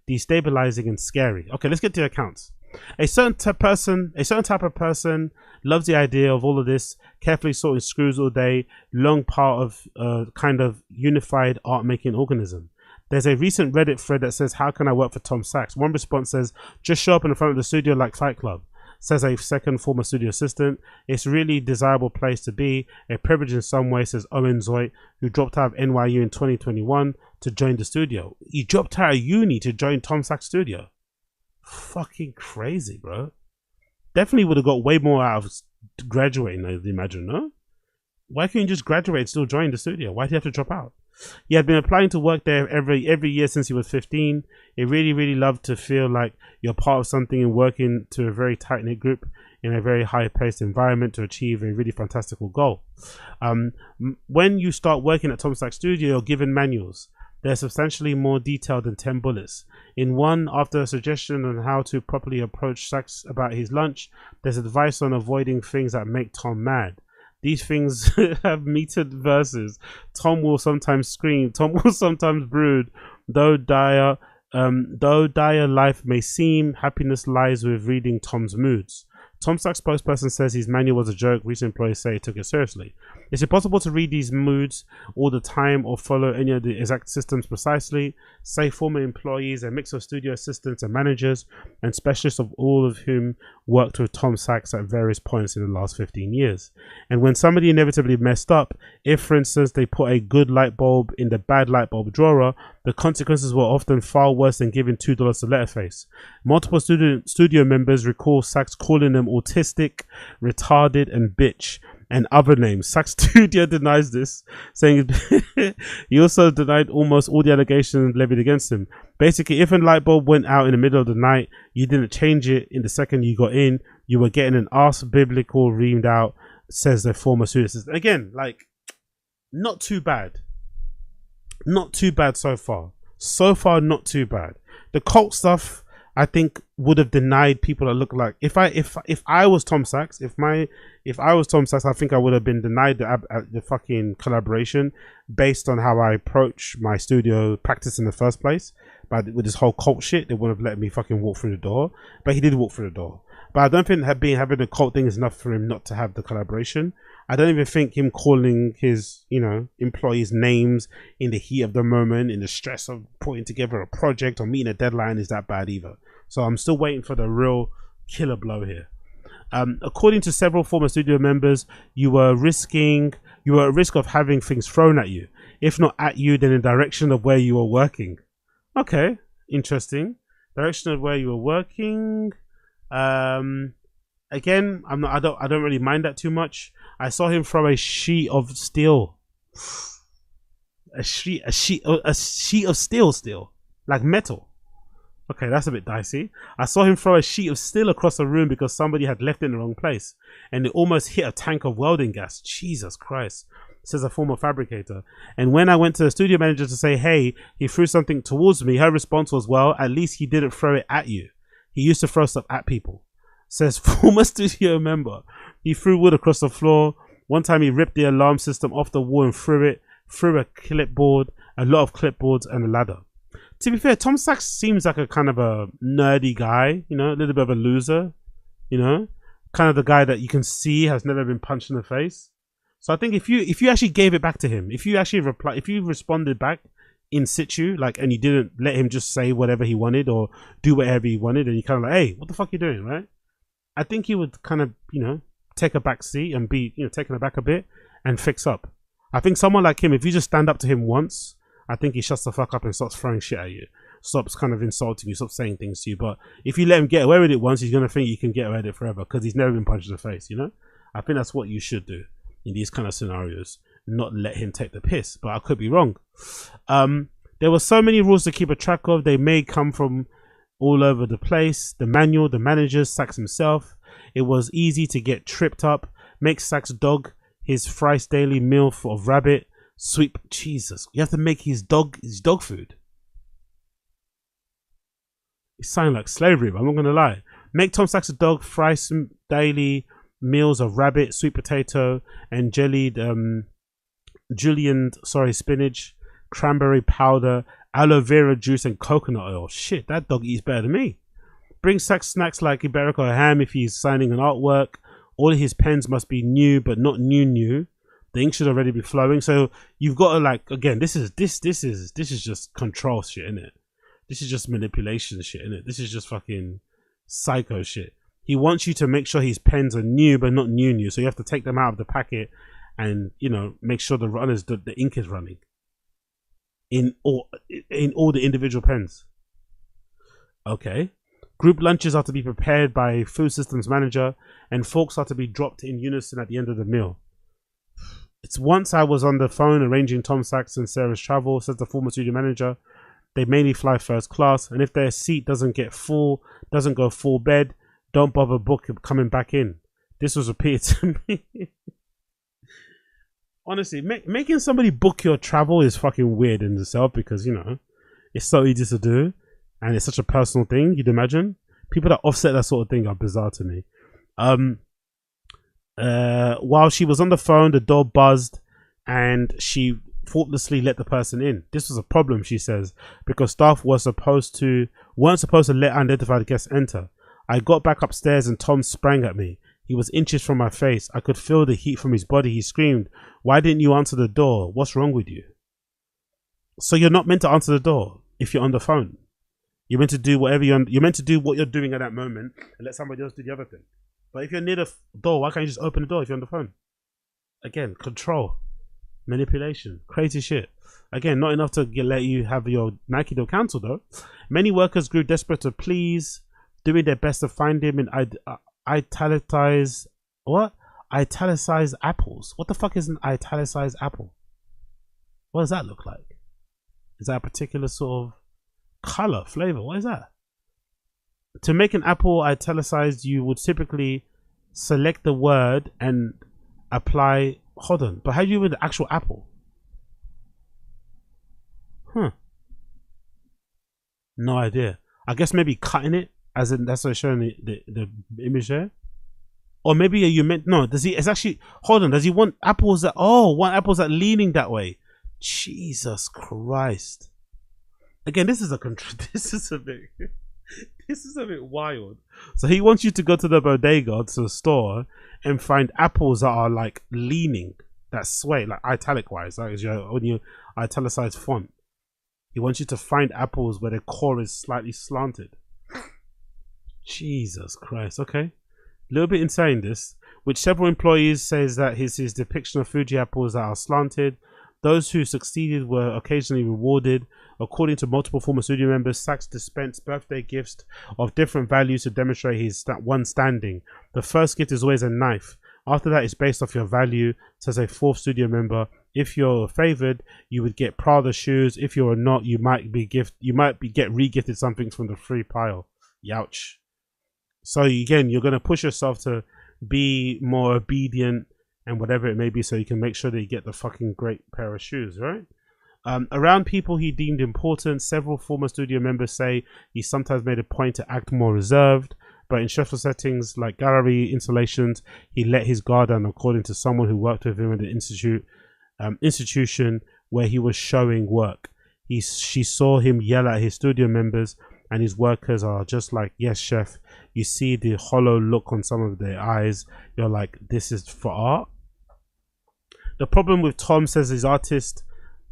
destabilizing and scary. Okay, let's get to the accounts. A certain type of person loves the idea of all of this, carefully sorting screws all day, long part of a kind of unified art-making organism. There's a recent Reddit thread that says, "How can I work for Tom Sachs?" One response says, "Just show up in the front of the studio like Fight Club." Says a second former studio assistant. "It's really desirable place to be. A privilege in some way," says Owen Zoit, who dropped out of NYU in 2021 to join the studio. He dropped out of uni to join Tom Sachs' studio. Fucking crazy, bro. Definitely would have got way more out of graduating, I'd imagine, no? Why can't you just graduate and still join the studio? Why do you have to drop out? He had been applying to work there every year since he was 15. He really loved to feel like you're part of something and working to a very tight-knit group in a very high-paced environment to achieve a really fantastical goal. When you start working at Tom Sachs Studio, you're given manuals. They're substantially more detailed than 10 bullets. In one, after a suggestion on how to properly approach Sachs about his lunch, there's advice on avoiding things that make Tom mad. These things have metered verses. Tom will sometimes scream. Tom will sometimes brood. Though dire life may seem, happiness lies with reading Tom's moods. Tom Sachs spokesperson says his manual was a joke. Recent employees say he took it seriously. It's impossible to read these moods all the time or follow any of the exact systems precisely, say former employees, a mix of studio assistants and managers and specialists, of all of whom worked with Tom Sachs at various points in the last 15 years. And when somebody inevitably messed up, if for instance they put a good light bulb in the bad light bulb drawer, the consequences were often far worse than giving $2 to Letterface. Multiple studio members recall Sachs calling them autistic, retarded, and bitch, and other names. Sachs Studio denies this, saying he also denied almost all the allegations levied against him. Basically, if a light bulb went out in the middle of the night, you didn't change it in the second you got in, you were getting an arse biblical reamed out, says the former studio assistant. Again, like, not too bad. Not too bad so far. So far, not too bad. The cult stuff, I think, would have denied people that look like, if I was Tom Sachs, if I was Tom Sachs, I think I would have been denied the fucking collaboration based on how I approach my studio practice in the first place. But with this whole cult shit, they wouldn't have let me fucking walk through the door. But he did walk through the door. But I don't think having a cult thing is enough for him not to have the collaboration. I don't even think him calling his, employees names in the heat of the moment, in the stress of putting together a project or meeting a deadline is that bad either. So I'm still waiting for the real killer blow here. According to several former studio members, you were at risk of having things thrown at you. If not at you, then in the direction of where you were working. Okay, interesting. Direction of where you were working. Again, I don't really mind that too much. I saw him throw a sheet of steel. A sheet of steel, like metal. Okay, that's a bit dicey. I saw him throw a sheet of steel across the room because somebody had left it in the wrong place, and it almost hit a tank of welding gas. Jesus Christ, says a former fabricator. And when I went to the studio manager to say, hey, he threw something towards me, her response was, well, at least he didn't throw it at you. He used to throw stuff at people. Says former studio member. He threw wood across the floor. One time he ripped the alarm system off the wall and threw it, threugh a clipboard, a lot of clipboards, and a ladder. To be fair, Tom Sachs seems like a kind of a nerdy guy, a little bit of a loser, kind of the guy that you can see has never been punched in the face. So I think if you actually gave it back to him, if you responded back in situ, and you didn't let him just say whatever he wanted or do whatever he wanted, and you kind of like, hey, what the fuck are you doing, right? I think he would kind of, take a back seat and be, taken aback a bit and fix up. I think someone like him, if you just stand up to him once, I think he shuts the fuck up and starts throwing shit at you. Stops kind of insulting you, stops saying things to you. But if you let him get away with it once, he's going to think you can get away with it forever because he's never been punched in the face, I think that's what you should do in these kind of scenarios. Not let him take the piss, but I could be wrong. There were so many rules to keep a track of. They may come from all over the place. The manual, the managers, Sachs himself. It was easy to get tripped up. Make Sachs dog his thrice daily meal of rabbit. Sweep. Jesus, you have to make his dog food. It sounds like slavery, but I'm not gonna lie. Make Tom Sachs a dog thrice daily meals of rabbit, sweet potato, and julienned spinach, cranberry powder, aloe vera juice, and coconut oil. Shit, that dog eats better than me. Bring Sachs snacks like Iberico ham if he's signing an artwork. All his pens must be new, but not new. The ink should already be flowing. So you've got to like, again, this is just control shit, innit? This is just manipulation shit, innit? This is just fucking psycho shit. He wants you to make sure his pens are new, but not new. So you have to take them out of the packet and, you know, make sure the ink is running in all the individual pens. Okay. Group lunches are to be prepared by food systems manager, and forks are to be dropped in unison at the end of the meal. It's once I was on the phone arranging Tom Sachs and Sarah's travel, says the former studio manager. They mainly fly first class, and if their seat doesn't go full bed, don't bother coming back in. This was repeated to me. Honestly, making somebody book your travel is fucking weird in itself, because, you know, it's so easy to do and it's such a personal thing. You'd imagine people that offset that sort of thing are bizarre to me. While she was on the phone, the door buzzed and she thoughtlessly let the person in. This was a problem, she says, because staff weren't supposed to let unidentified guests enter. I got back upstairs and Tom sprang at me. He was inches from my face. I could feel the heat from his body. He screamed, "Why didn't you answer the door? What's wrong with you?" So you're not meant to answer the door if you're on the phone. You're meant to do you're meant to do what you're doing at that moment and let somebody else do the other thing. But if you're near the door, why can't you just open the door if you're on the phone? Again, control, manipulation, crazy shit. Again, not enough to let you have your Nike deal cancelled though. Many workers grew desperate to please, doing their best to find him in italicized apples. What the fuck is an italicized apple? What does that look like? Is that a particular sort of color, flavor? What is that? To make an apple italicized, you would typically select the word and apply. Hold on, but how do you with the actual apple? No idea. I guess maybe cutting it, as in that's what it's showing the image there. Or maybe you meant, no, does he, it's actually, hold on, does he want apples that, want apples that leaning that way? Jesus Christ. Again, this is a bit wild. So he wants you to go to the bodega, to the store, and find apples that are like leaning, that sway, like italic wise, like when you italicize font. He wants you to find apples where the core is slightly slanted. Jesus Christ. Okay. A little bit insane, this. Which several employees says that his depiction of Fuji apples that are slanted. Those who succeeded were occasionally rewarded. According to multiple former studio members, Sachs dispensed birthday gifts of different values to demonstrate his standing. The first gift is always a knife. After that, it's based off your value, says a fourth studio member. If you're favored, you would get Prada shoes. If you're not, you might get re-gifted something from the free pile. Youch. So again, you're going to push yourself to be more obedient and whatever it may be, so you can make sure that you get the fucking great pair of shoes, right? Around people he deemed important, several former studio members say he sometimes made a point to act more reserved, but in stressful settings like gallery installations, he let his guard down, according to someone who worked with him at the institution where he was showing work. She saw him yell at his studio members, and his workers are just like, "Yes, chef." You see the hollow look on some of their eyes. You're like, this is for art. The problem with Tom, says the artist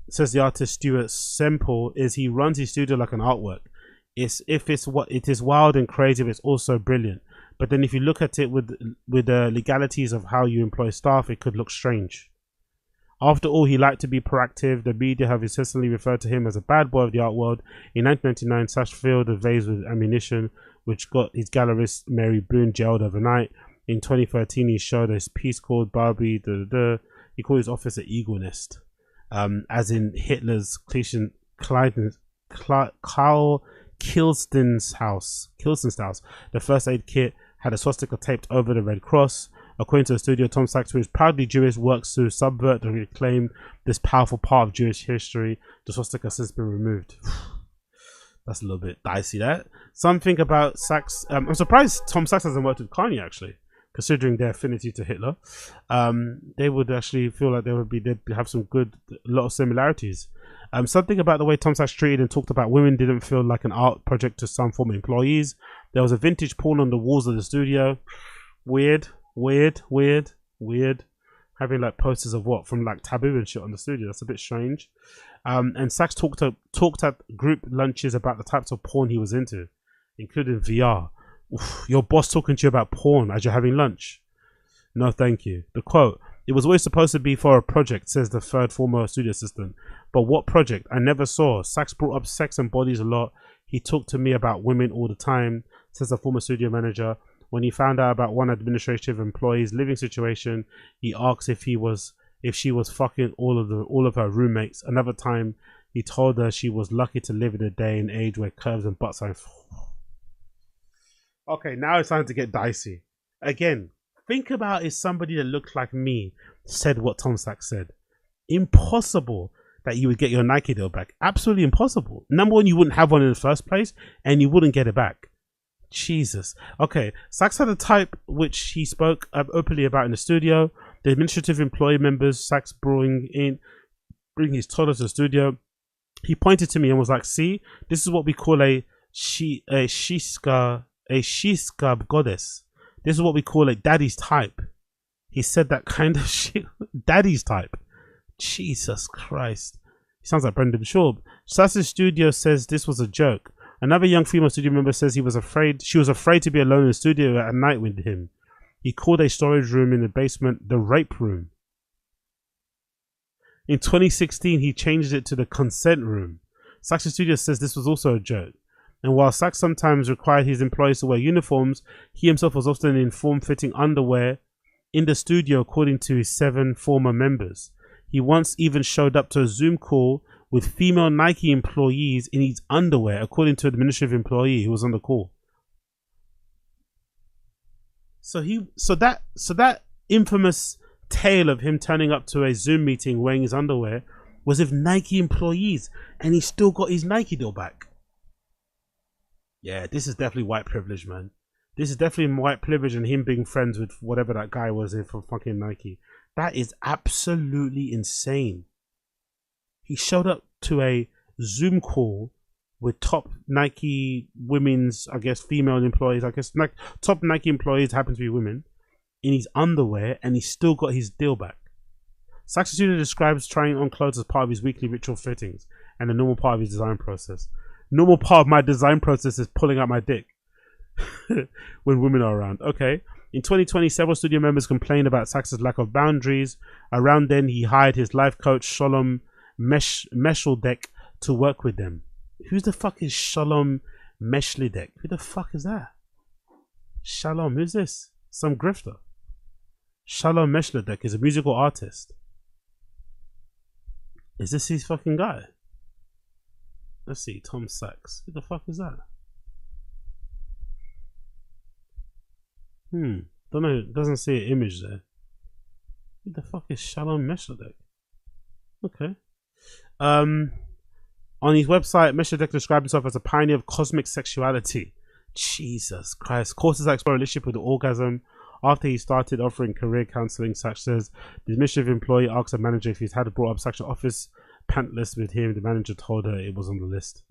Stuart Semple, is he runs his studio like an artwork. It is wild and crazy, but it's also brilliant. But then if you look at it with the legalities of how you employ staff, it could look strange. After all, he liked to be proactive. The media have incessantly referred to him as a bad boy of the art world. In 1999, Sachs filled a vase with ammunition, which got his gallerist Mary Boone jailed overnight. In 2013, he showed a piece called Barbie. He called his office an eagle nest, as in Hitler's Karl Kilsten's house. The first aid kit had a swastika taped over the Red Cross. According to the studio, Tom Sachs, who is proudly Jewish, works to subvert and reclaim this powerful part of Jewish history. The swastika has since been removed. That's a little bit dicey, that. Something about Sachs. I'm surprised Tom Sachs hasn't worked with Kanye, actually, considering their affinity to Hitler. They would actually feel like they'd have some a lot of similarities. Something about the way Tom Sachs treated and talked about women didn't feel like an art project to some former employees. There was a vintage porn on the walls of the studio. Weird. having like posters of what from like Taboo and shit on the studio. That's a bit strange. And Sachs talked at group lunches about the types of porn he was into, including VR. Oof, your boss talking to you about porn as you're having lunch? No, thank you. The quote: "It was always supposed to be for a project," says the third former studio assistant. "But what project? I never saw." Sachs brought up sex and bodies a lot. "He talked to me about women all the time," says the former studio manager. When he found out about one administrative employee's living situation, he asked if she was fucking all of her roommates. Another time, he told her she was lucky to live in a day and age where curves and butts are. Okay, now it's time to get dicey. Again, think about if somebody that looked like me said what Tom Sachs said. Impossible that you would get your Nike deal back. Absolutely impossible. Number one, you wouldn't have one in the first place, and you wouldn't get it back. Jesus. Okay, Sachs had a type which he spoke openly about in the studio. The administrative employee members Sachs bring his toddler to the studio. He pointed to me and was like, "See, this is what we call a shishka goddess. This is what we call a daddy's type." He said that kind of shit. Daddy's type. Jesus Christ. He sounds like Brendan Schaub. Sachs' studio says this was a joke. Another young female studio member says she was afraid to be alone in the studio at night with him. He called a storage room in the basement the rape room. In 2016, he changed it to the consent room. Sachs' studio says this was also a joke. And while Sachs sometimes required his employees to wear uniforms, he himself was often in form-fitting underwear in the studio, according to his 7 former members. He once even showed up to a Zoom call with female Nike employees in his underwear, according to an administrative employee who was on the call. So that infamous tale of him turning up to a Zoom meeting wearing his underwear was with Nike employees, and he still got his Nike deal back. Yeah, this is definitely white privilege, man. This is definitely white privilege and him being friends with whatever that guy was in from fucking Nike. That is absolutely insane. He showed up to a Zoom call with top Nike women's, I guess, female employees. I guess top Nike employees happen to be women in his underwear, and he still got his deal back. Sachs Studio describes trying on clothes as part of his weekly ritual fittings and a normal part of his design process. Normal part of my design process is pulling out my dick when women are around. Okay. In 2020, several studio members complained about Sachs' lack of boundaries. Around then, he hired his life coach, Shalom Mesheldek, to work with them. Who the fuck is Shalom Mesheldek? Who the fuck is that? Shalom, who's this? Some grifter. Shalom Mesheldek is a musical artist. Is this his fucking guy? Let's see, Tom Sachs. Who the fuck is that? Don't know. Doesn't see an image there. Who the fuck is Shalom Mesheldek? Okay. On his website, Mesheldek described himself as a pioneer of cosmic sexuality. Jesus Christ. Courses that explore a relationship with the orgasm. After he started offering career counseling, Sachs says the administrative employee asked the manager if he's had brought up Sachs' office pant list with him. The manager told her it was on the list.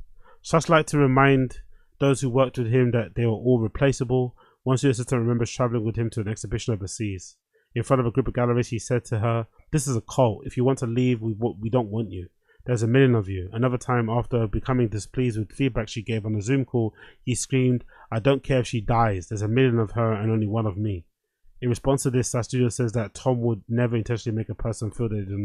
Sachs liked to remind those who worked with him that they were all replaceable. One studio assistant remembers traveling with him to an exhibition overseas. In front of a group of galleries, he said to her, "This is a cult. If you want to leave, we don't want you. There's a million of you." Another time, after becoming displeased with feedback she gave on a Zoom call, he screamed, "I don't care if she dies. There's a million of her and only one of me." In response to this, our studio says that Tom would never intentionally make a person feel that they're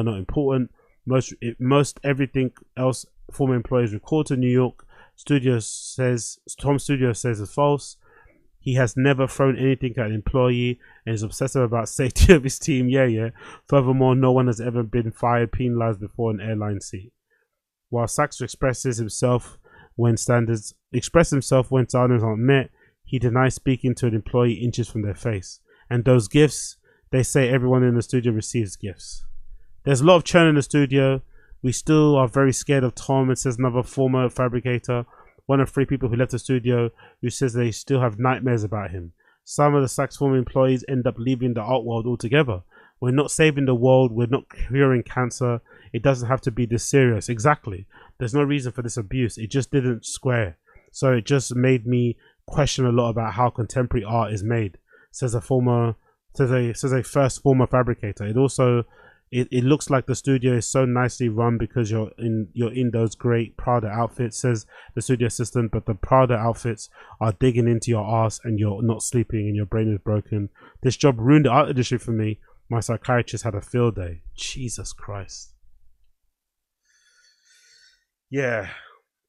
not important. Most everything else former employees record to New York Tom Studio says is false. He has never thrown anything at an employee and is obsessive about safety of his team. Yeah. Furthermore, no one has ever been fired, penalized before an airline seat. While Sachs expresses himself when standards aren't met, he denies speaking to an employee inches from their face. And those gifts, they say everyone in the studio receives gifts. There's a lot of churn in the studio. We still are very scared of Tom, it says another former fabricator, one of 3 people who left the studio, who says they still have nightmares about him. Some of the Sachs former employees end up leaving the art world altogether. We're not saving the world. We're not curing cancer. It doesn't have to be this serious. Exactly. There's no reason for this abuse. It just didn't square. So it just made me question a lot about how contemporary art is made, says a former says a first former fabricator. It also it looks like the studio is so nicely run because you're in those great Prada outfits, says the studio assistant, but the Prada outfits are digging into your ass and you're not sleeping and your brain is broken. This job ruined the art industry for me. My psychiatrist had a field day. Jesus Christ. Yeah,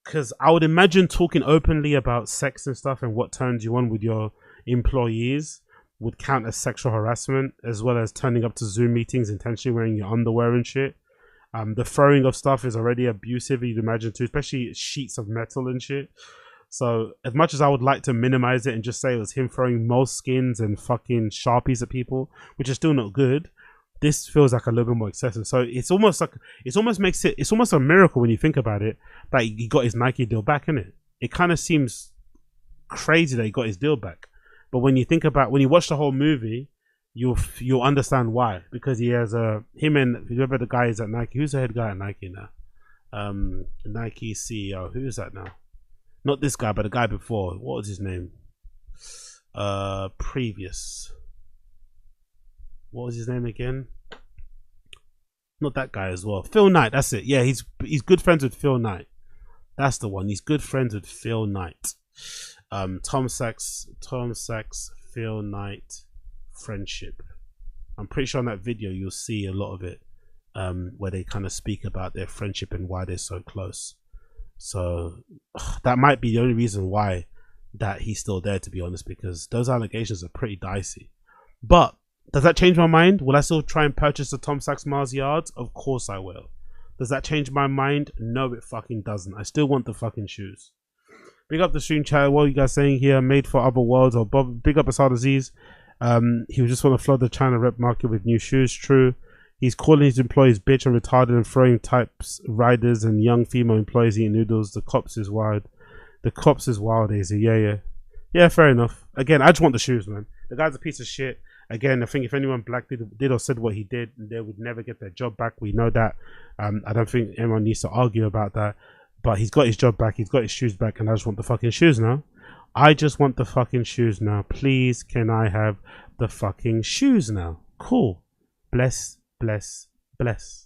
because I would imagine talking openly about sex and stuff and what turns you on with your employees would count as sexual harassment, as well as turning up to Zoom meetings intentionally wearing your underwear and shit. The throwing of stuff is already abusive, you'd imagine too, especially sheets of metal and shit. So as much as I would like to minimize it and just say it was him throwing moleskins and fucking Sharpies at people, which is still not good, this feels like a little bit more excessive. So it's almost a miracle when you think about it that he got his Nike deal back, innit? It kind of seems crazy that he got his deal back. But when you watch the whole movie, you'll understand why. Because he has him and whoever the guy is at Nike. Who's the head guy at Nike now? Nike CEO. Who is that now? Not this guy, but the guy before. What was his name? Previous. What was his name again? Not that guy as well. Phil Knight, that's it. Yeah, he's good friends with Phil Knight. That's the one. He's good friends with Phil Knight. Tom Sachs, Phil Knight friendship. I'm pretty sure on that video you'll see a lot of it, where they kind of speak about their friendship and why they're so close. So that might be the only reason why that he's still there, to be honest, because those allegations are pretty dicey. But does that change my mind? Will I still try and purchase the Tom Sachs Mars yards? Of course I will. Does that change my mind? No, it fucking doesn't. I still want the fucking shoes. Big up the stream chat. What are you guys saying here? Made for other worlds. Or Bob, big up Asad Aziz. He would just want to flood the China rep market with new shoes. True. He's calling his employees bitch and retarded and throwing types riders and young female employees eating noodles. The cops is wild. The cops is wild, Daisy. Yeah, fair enough. Again, I just want the shoes, man. The guy's a piece of shit. Again, I think if anyone black did or said what he did, they would never get their job back. We know that. I don't think anyone needs to argue about that. But he's got his job back. He's got his shoes back. And I just want the fucking shoes now. I just want the fucking shoes now. Please, can I have the fucking shoes now? Cool. Bless, bless, bless.